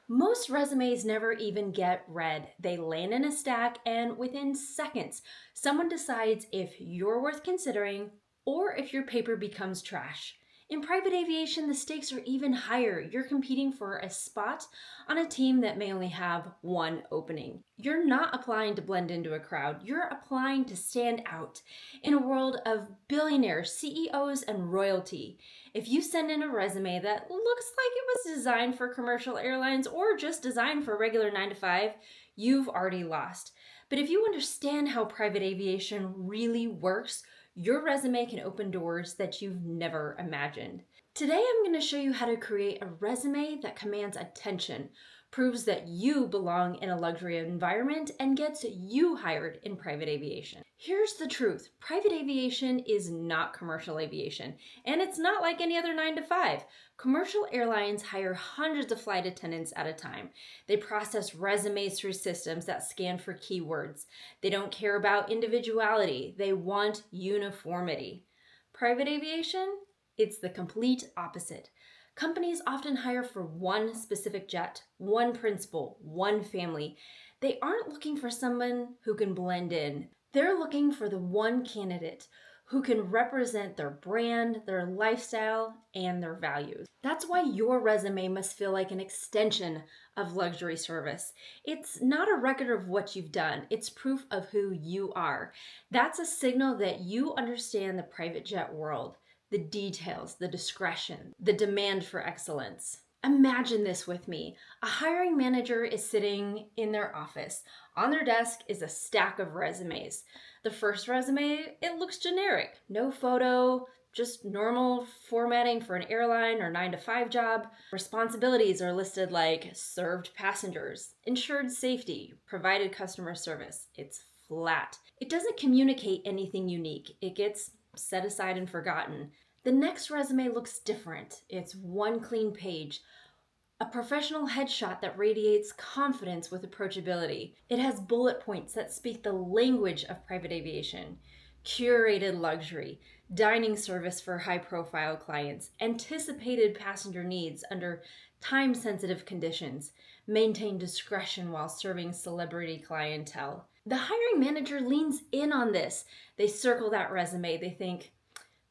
Most resumes never even get read. They land in a stack, and within seconds, someone decides if you're worth considering or if your paper becomes trash. In private aviation, the stakes are even higher. You're competing for a spot on a team that may only have one opening. You're not applying to blend into a crowd, you're applying to stand out. In a world of billionaires, CEOs, and royalty, if you send in a resume that looks like it was designed for commercial airlines or just designed for a regular 9 to 5, you've already lost. But if you understand how private aviation really works, your resume can open doors that you've never imagined. Today, I'm going to show you how to create a resume that commands attention, proves that you belong in a luxury environment, and gets you hired in private aviation. Here's the truth. Private aviation is not commercial aviation, and it's not like any other 9 to 5. Commercial airlines hire hundreds of flight attendants at a time. They process resumes through systems that scan for keywords. They don't care about individuality. They want uniformity. Private aviation? It's the complete opposite. Companies often hire for one specific jet, one principal, one family. They aren't looking for someone who can blend in. They're looking for the one candidate who can represent their brand, their lifestyle, and their values. That's why your resume must feel like an extension of luxury service. It's not a record of what you've done, it's proof of who you are. That's a signal that you understand the private jet world, the details, the discretion, the demand for excellence. Imagine this with me. A hiring manager is sitting in their office. On their desk is a stack of resumes. The first resume, it looks generic. No photo, just normal formatting for an airline or 9 to 5 job. Responsibilities are listed like served passengers, ensured safety, provided customer service. It's flat. It doesn't communicate anything unique. It gets set aside and forgotten. The next resume looks different. It's one clean page, a professional headshot that radiates confidence with approachability. It has bullet points that speak the language of private aviation, curated luxury, dining service for high-profile clients, anticipated passenger needs under time-sensitive conditions, maintain discretion while serving celebrity clientele. The hiring manager leans in on this. They circle that resume. They think,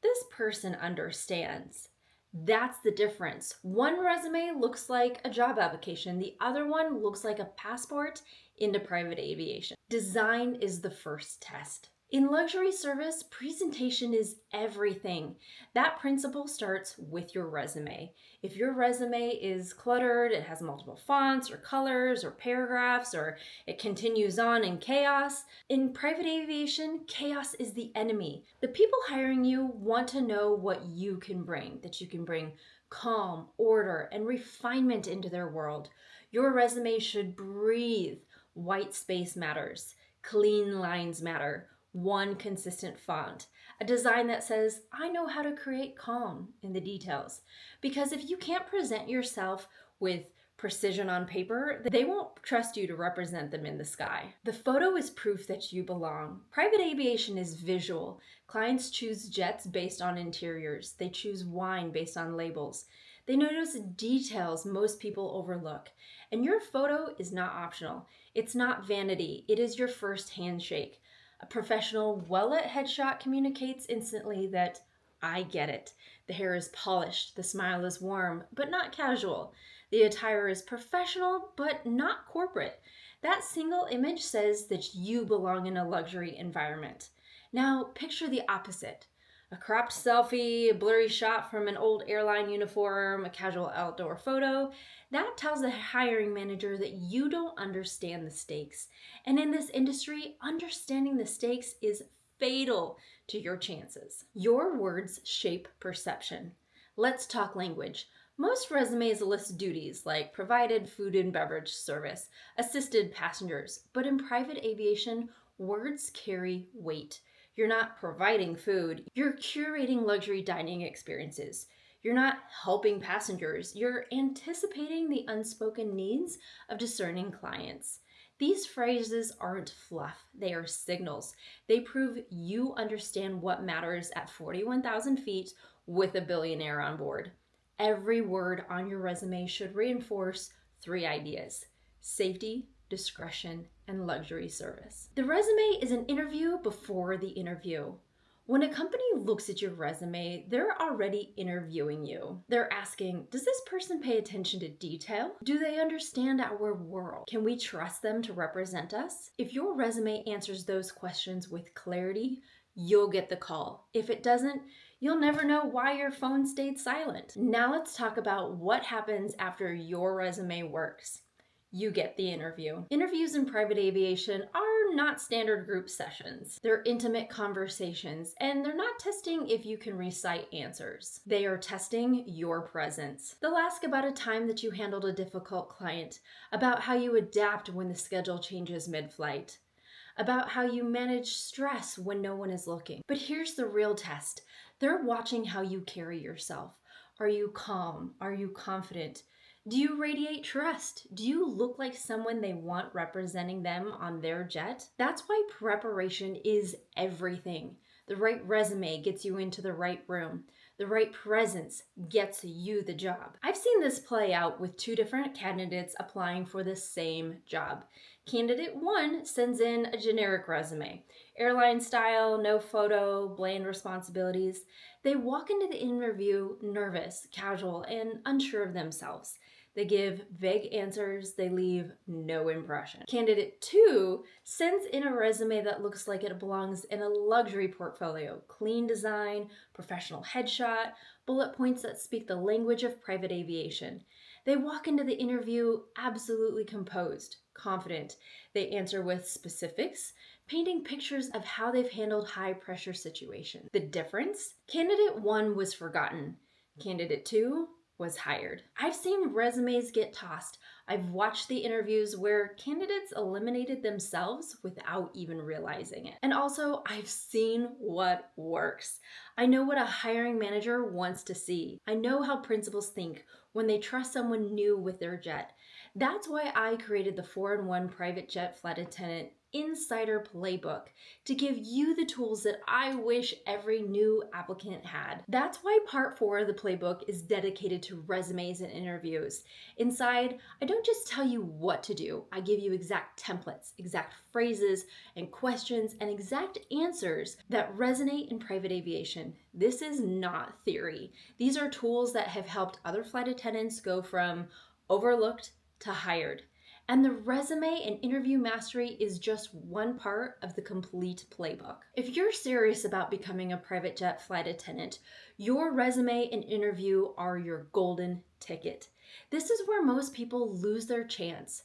this person understands. That's the difference. One resume looks like a job application. The other one looks like a passport into private aviation. Design is the first test. In luxury service, presentation is everything. That principle starts with your resume. If your resume is cluttered, it has multiple fonts or colors or paragraphs, or it continues on in chaos, in private aviation, chaos is the enemy. The people hiring you want to know what you can bring, that you can bring calm, order, and refinement into their world. Your resume should breathe. White space matters. Clean lines matter. One consistent font, a design that says, I know how to create calm in the details. Because if you can't present yourself with precision on paper, they won't trust you to represent them in the sky. The photo is proof that you belong. Private aviation is visual. Clients choose jets based on interiors. They choose wine based on labels. They notice details most people overlook. And your photo is not optional. It's not vanity. It is your first handshake. A professional, well-lit headshot communicates instantly that I get it. The hair is polished, the smile is warm, but not casual. The attire is professional, but not corporate. That single image says that you belong in a luxury environment. Now, picture the opposite. A cropped selfie, a blurry shot from an old airline uniform, a casual outdoor photo. That tells the hiring manager that you don't understand the stakes. And in this industry, understanding the stakes is fatal to your chances. Your words shape perception. Let's talk language. Most resumes list duties like provided food and beverage service, assisted passengers, but in private aviation, words carry weight. You're not providing food, you're curating luxury dining experiences. You're not helping passengers, you're anticipating the unspoken needs of discerning clients. These phrases aren't fluff, they are signals. They prove you understand what matters at 41,000 feet with a billionaire on board. Every word on your resume should reinforce three ideas: safety, discretion, and luxury service. The resume is an interview before the interview. When a company looks at your resume, they're already interviewing you. They're asking, does this person pay attention to detail? Do they understand our world? Can we trust them to represent us? If your resume answers those questions with clarity, you'll get the call. If it doesn't, you'll never know why your phone stayed silent. Now let's talk about what happens after your resume works. You get the interview. Interviews in private aviation are not standard group sessions. They're intimate conversations, and they're not testing if you can recite answers. They are testing your presence. They'll ask about a time that you handled a difficult client, about how you adapt when the schedule changes mid-flight, about how you manage stress when no one is looking. But here's the real test. They're watching how you carry yourself. Are you calm? Are you confident? Do you radiate trust? Do you look like someone they want representing them on their jet? That's why preparation is everything. The right resume gets you into the right room. The right presence gets you the job. I've seen this play out with two different candidates applying for the same job. Candidate 1 sends in a generic resume. Airline style, no photo, bland responsibilities. They walk into the interview nervous, casual, and unsure of themselves. They give vague answers, they leave no impression. Candidate 2 sends in a resume that looks like it belongs in a luxury portfolio. Clean design, professional headshot, bullet points that speak the language of private aviation. They walk into the interview absolutely composed, confident. They answer with specifics, painting pictures of how they've handled high-pressure situations. The difference? Candidate 1 was forgotten. Candidate 2 was hired. I've seen resumes get tossed. I've watched the interviews where candidates eliminated themselves without even realizing it. And also, I've seen what works. I know what a hiring manager wants to see. I know how principals think when they trust someone new with their jet. That's why I created the 4-in-1 Private Jet Flight Attendant Insider Playbook to give you the tools that I wish every new applicant had. That's why part 4 of the playbook is dedicated to resumes and interviews. Inside, I don't just tell you what to do. I give you exact templates, exact phrases and questions, and exact answers that resonate in private aviation. This is not theory. These are tools that have helped other flight attendants go from overlooked to hired. And the resume and interview mastery is just one part of the complete playbook. If you're serious about becoming a private jet flight attendant, your resume and interview are your golden ticket. This is where most people lose their chance.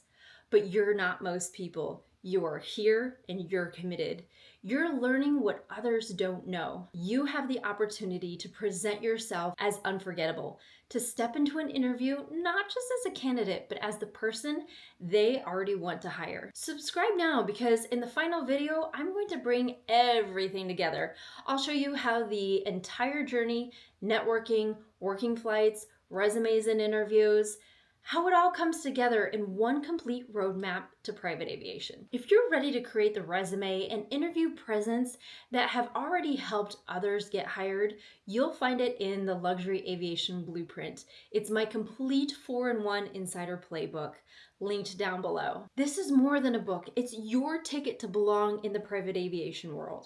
But you're not most people. You're here and you're committed. You're learning what others don't know. You have the opportunity to present yourself as unforgettable, to step into an interview not just as a candidate, but as the person they already want to hire. Subscribe now, because in the final video, I'm going to bring everything together. I'll show you how the entire journey, networking, working flights, resumes and interviews, how it all comes together in one complete roadmap to private aviation. If you're ready to create the resume and interview presence that have already helped others get hired, you'll find it in the Luxury Aviation Blueprint. It's my complete 4-in-1 insider playbook, linked down below. This is more than a book. It's your ticket to belong in the private aviation world.